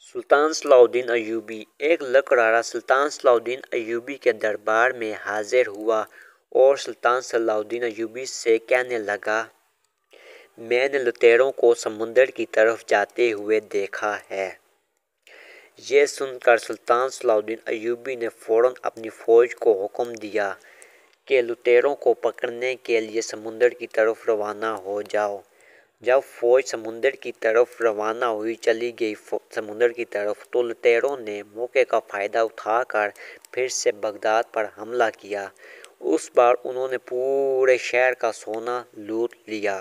سلطان صلاح الدین ایوبی۔ ایک لکڑہارا سلطان صلاح الدین ایوبی کے دربار میں حاضر ہوا اور سلطان صلاح الدین ایوبی سے کہنے لگا، میں نے لوٹیروں کو سمندر کی طرف جاتے ہوئے دیکھا ہے۔ یہ سن کر سلطان صلاح الدین ایوبی نے فوراً اپنی فوج کو حکم دیا کہ لوٹیروں کو پکڑنے کے لیے سمندر کی طرف روانہ ہو جاؤ۔ جب فوج سمندر کی طرف روانہ ہوئی چلی گئی سمندر کی طرف، تو لوٹیروں نے موقع کا فائدہ اٹھا کر پھر سے بغداد پر حملہ کیا۔ اس بار انہوں نے پورے شہر کا سونا لوٹ لیا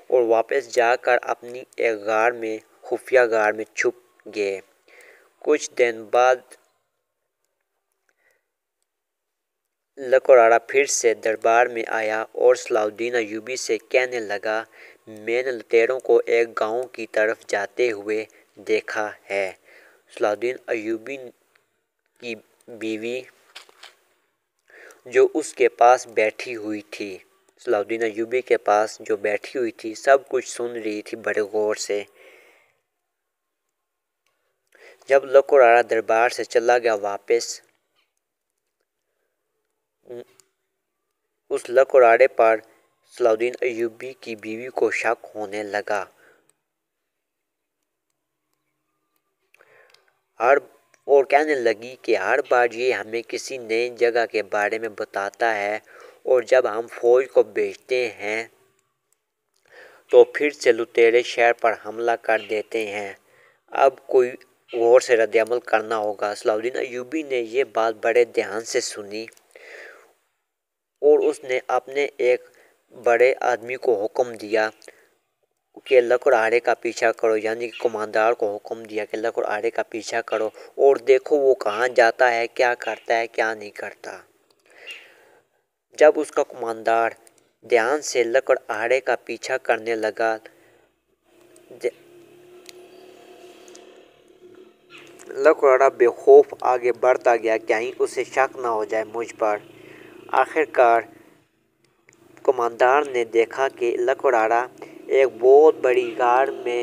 اور واپس جا کر اپنی ایک غار میں خفیہ غار میں چھپ گئے۔ کچھ دن بعد لکڑہارا پھر سے دربار میں آیا اور صلاح الدین ایوبی سے کہنے لگا، میں نے لوٹیروں کو ایک گاؤں کی طرف جاتے ہوئے دیکھا ہے۔ صلاح الدین ایوبی کی بیوی جو اس کے پاس بیٹھی ہوئی تھی صلاح الدین ایوبی کے پاس جو بیٹھی ہوئی تھی سب کچھ سن رہی تھی بڑے غور سے۔ جب لکڑہارا دربار سے چلا گیا واپس، اس لکڑہارے پر صلاح الدین ایوبی کی بیوی کو شک ہونے لگا اور کہنے لگی کہ ہر بار یہ ہمیں کسی نئی جگہ کے بارے میں بتاتا ہے اور جب ہم فوج کو بھیجتے ہیں تو پھر سے لوٹیرے شہر پر حملہ کر دیتے ہیں۔ اب کوئی غور سے رد عمل کرنا ہوگا۔ صلاح الدین ایوبی نے یہ بات بڑے دھیان سے سنی اور اس نے اپنے ایک بڑے آدمی کو حکم دیا کہ لکڑہارے کا پیچھا کرو، یعنی کہ کماندار کو حکم دیا کہ لکڑہارے کا پیچھا کرو اور دیکھو وہ کہاں جاتا ہے، کیا کرتا ہے، کیا نہیں کرتا۔ جب اس کا کماندار دھیان سے لکڑہارے کا پیچھا کرنے لگا، لکڑہارا بے خوف آگے بڑھتا گیا، کہیں اسے شک نہ ہو جائے مجھ پر۔ آخر کار کماندار نے دیکھا کہ لکڑہارا ایک بہت بڑی غار میں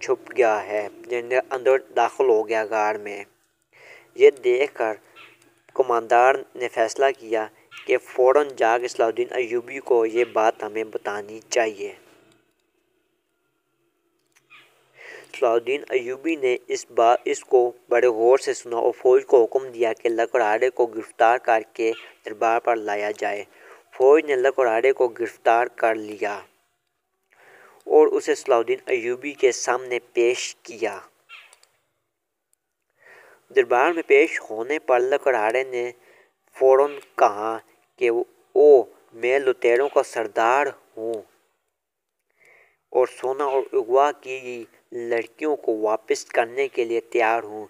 چھپ گیا ہے، یعنی اندر داخل ہو گیا غار میں۔ یہ دیکھ کر کماندار نے فیصلہ کیا کہ فوراً جا کے صلاح الدین ایوبی کو یہ بات ہمیں بتانی چاہیے۔ صلاح الدین ایوبی نے اس کو بڑے غور سے سنا اور فوج کو حکم دیا کہ لکڑہارے کو گرفتار کر کے دربار پر لایا جائے۔ فوج نے لکڑہارے کو گرفتار کر لیا اور اسے صلاح الدین ایوبی کے سامنے پیش کیا۔ دربار میں پیش ہونے پر لکڑہارے نے فوراً کہا کہ میں لوٹیروں کا سردار ہوں اور سونا اور اغوا کی گئی لڑکیوں کو واپس کرنے کے لیے تیار ہوں۔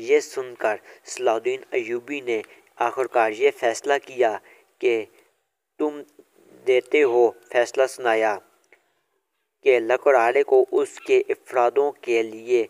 یہ سن کر صلاح الدین ایوبی نے آخرکار یہ فیصلہ کیا کہ تم دیتے ہو فیصلہ سنایا کہ لکڑہارے کو اس کے افرادوں کے لیے